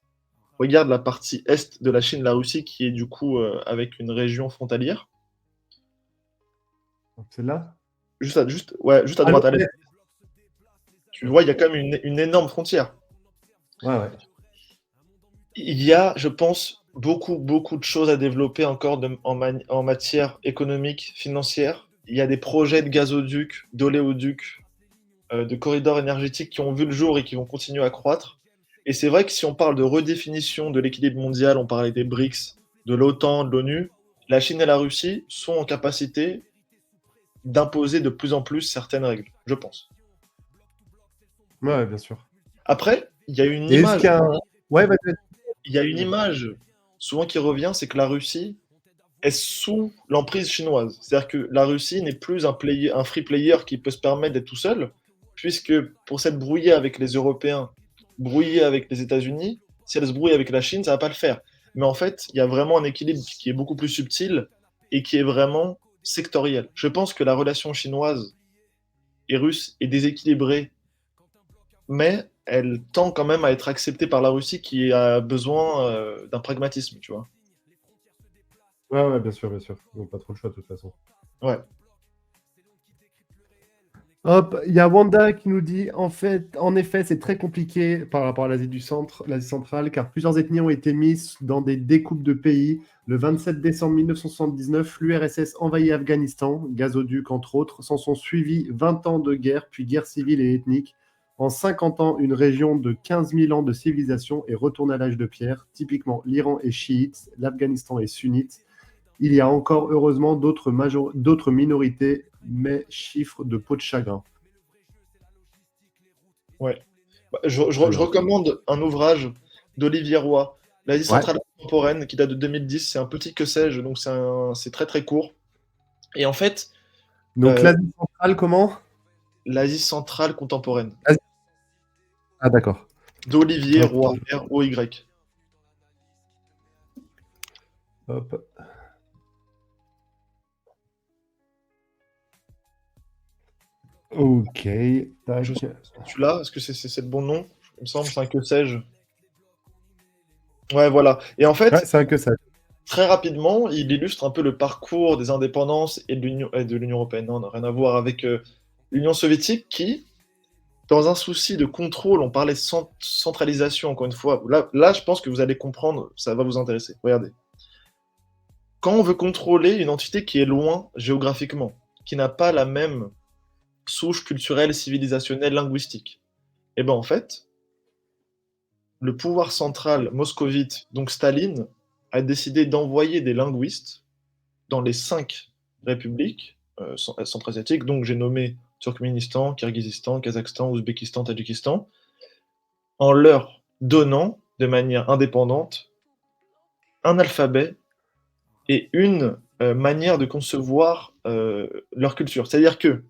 regarde la partie est de la Chine, la Russie, qui est du coup avec une région frontalière. Donc, c'est là. Juste à Ah, droite, à l'est. l'est. Tu vois, il y a quand même une énorme frontière. Ouais, ouais. Il y a, je pense, beaucoup, beaucoup de choses à développer encore en matière économique, financière. Il y a des projets de gazoducs, d'oléoducs, de corridors énergétiques qui ont vu le jour et qui vont continuer à croître. Et c'est vrai que si on parle de redéfinition de l'équilibre mondial, on parlait des BRICS, de l'OTAN, de l'ONU, la Chine et la Russie sont en capacité d'imposer de plus en plus certaines règles, je pense. Ouais, bien sûr. Après, il y a une Et est-ce image, qu'il y a un... Ouais, vas-y. il y a une image souvent qui revient, c'est que la Russie est sous l'emprise chinoise. C'est-à-dire que la Russie n'est plus un free player qui peut se permettre d'être tout seul, puisque pour s'être brouillée avec les Européens, brouillée avec les États-Unis, si elle se brouille avec la Chine, ça va pas le faire. Mais en fait, il y a vraiment un équilibre qui est beaucoup plus subtil et qui est vraiment sectoriel. Je pense que la relation chinoise et russe est déséquilibrée, mais elle tend quand même à être acceptée par la Russie qui a besoin d'un pragmatisme, tu vois. Ouais, ouais, bien sûr, bien sûr. Ils n'ont pas trop le choix de toute façon. Ouais. Hop, il y a Wanda qui nous dit en effet, c'est très compliqué par rapport à l'Asie du Centre, l'Asie centrale, car plusieurs ethnies ont été mises dans des découpes de pays. Le 27 décembre 1979, l'URSS envahit Afghanistan, gazoduc entre autres. S'en sont suivis 20 ans de guerre, puis guerre civile et ethnique. En 50 ans, une région de 15 000 ans de civilisation est retournée à l'âge de pierre. Typiquement, l'Iran est chiite, l'Afghanistan est sunnite. Il y a encore, heureusement, d'autres minorités, mais chiffre de peau de chagrin. Ouais. Bah, Très je bien. recommande un ouvrage d'Olivier Roy, L'Asie Ouais. centrale contemporaine, qui date de 2010. C'est un petit que sais-je, donc c'est très très court. Et en fait, Donc euh, l'Asie centrale, comment? l'Asie centrale contemporaine, Asie- Ah, d'accord. d'Olivier Hop, Roy, R-O-Y. hop. Ok. Je Tac. sais pas si tu l'as, est-ce que c'est le bon nom? Il me semble, c'est un que sais-je. Ouais, voilà. Et en Ouais, fait, c'est un que ça. très rapidement, il illustre un peu le parcours des indépendances et de l'Union européenne. Non, n'a rien à voir avec l'Union soviétique qui, dans un souci de contrôle, on parlait centralisation encore une fois. Là, je pense que vous allez comprendre, ça va vous intéresser. Regardez. Quand on veut contrôler une entité qui est loin géographiquement, qui n'a pas la même souche culturelle, civilisationnelle, linguistique, et ben en fait, le pouvoir central moscovite, donc Staline, a décidé d'envoyer des linguistes dans les 5 républiques centra-asiatiques, donc j'ai nommé Turkménistan, Kirghizistan, Kazakhstan, Ouzbékistan, Tadjikistan, en leur donnant de manière indépendante un alphabet et une manière de concevoir leur culture. C'est-à-dire que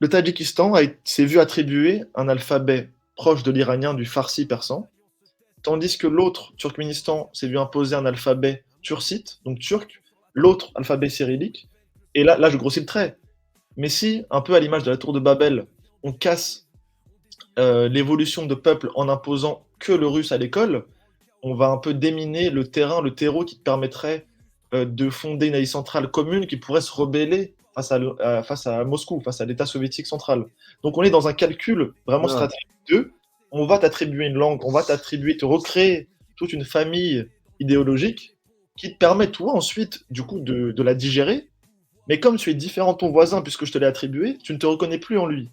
le Tadjikistan s'est vu attribuer un alphabet proche de l'iranien du farsi persan, tandis que l'autre, Turkménistan, s'est vu imposer un alphabet tursite, donc turc, l'autre alphabet cyrillique. Et là, je grossis le trait. Mais si, un peu à l'image de la tour de Babel, on casse l'évolution de peuple en imposant que le russe à l'école, on va un peu déminer le terrain, le terreau qui te permettrait de fonder une Asie centrale commune qui pourrait se rebeller face à Moscou, face à l'État soviétique central. Donc on est dans un calcul vraiment Ouais. stratégique de on va t'attribuer une langue, on va t'attribuer, te recréer toute une famille idéologique qui te permet, toi, ensuite, du coup, de la digérer. Mais comme tu es différent de ton voisin, puisque je te l'ai attribué, tu ne te reconnais plus en lui.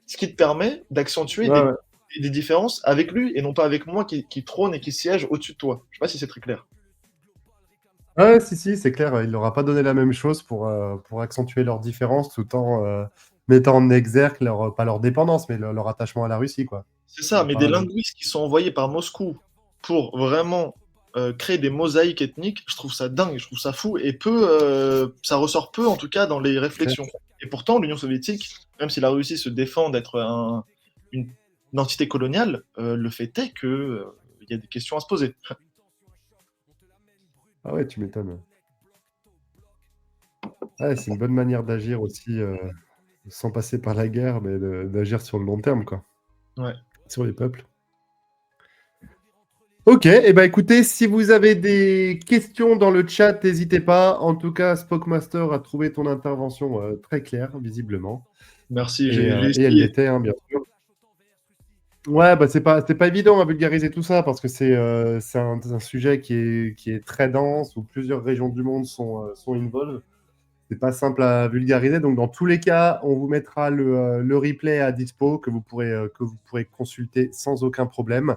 Ce qui te permet d'accentuer Ouais, ouais. des différences avec lui et non pas avec moi qui trône et qui siège au-dessus de toi. Je sais pas si c'est très clair. Ouais, si, si, c'est clair. Il leur a pas donné la même chose pour accentuer leurs différences tout en mettant en exergue pas leur dépendance, mais leur attachement à la Russie, quoi. C'est ça, mais des Pareil. linguistes qui sont envoyés par Moscou pour vraiment créer des mosaïques ethniques, je trouve ça dingue, je trouve ça fou, et ça ressort peu en tout cas dans les réflexions. Et pourtant, l'Union soviétique, même s'il a réussi à se défendre d'être une entité coloniale, le fait est que il y a des questions à se poser. Ah ouais, tu m'étonnes. Ouais, c'est une bonne manière d'agir aussi, sans passer par la guerre, mais d'agir sur le long terme, quoi, Ouais. sur les peuples. Ok, et ben écoutez, si vous avez des questions dans le chat, n'hésitez pas. En tout cas, Spockmaster a trouvé ton intervention très claire, visiblement. Merci, Et j'ai elle essayé. l'était, hein, bien sûr. Ouais, bah c'est pas évident à vulgariser tout ça parce que c'est un sujet qui est très dense où plusieurs régions du monde sont involved. C'est pas simple à vulgariser. Donc, dans tous les cas, on vous mettra le replay à dispo que vous pourrez consulter sans aucun problème.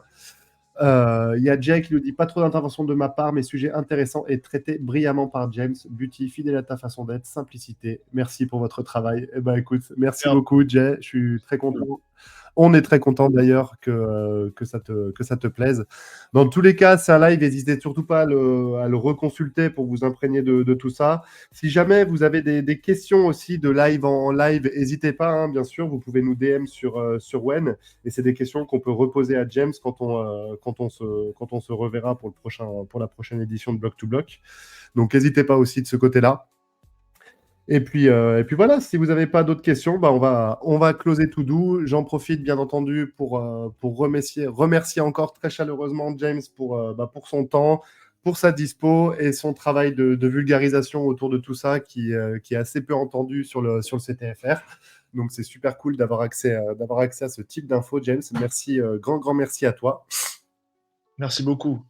Il y a Jay qui nous dit pas trop d'intervention de ma part, mais sujet intéressant et traité brillamment par James. Buty, fidèle à ta façon d'être, simplicité. Merci pour votre travail. Eh ben, écoute, merci Merde. beaucoup, Jay. Je suis très content. On est très content d'ailleurs que ça te plaise. Dans tous les cas, c'est un live, n'hésitez surtout pas à le reconsulter pour vous imprégner de tout ça. Si jamais vous avez des questions aussi de live en live, n'hésitez pas, hein, bien sûr, vous pouvez nous DM sur Wen, et c'est des questions qu'on peut reposer à James quand on se reverra pour la prochaine édition de Block to Block. Donc n'hésitez pas aussi de ce côté-là. Et puis voilà, si vous n'avez pas d'autres questions, bah on va closer tout doux. J'en profite bien entendu pour remercier encore très chaleureusement James pour son temps, pour sa dispo et son travail de vulgarisation autour de tout ça qui est assez peu entendu sur le CTFR. Donc c'est super cool d'avoir accès à ce type d'infos, James. Merci, grand merci à toi. Merci beaucoup.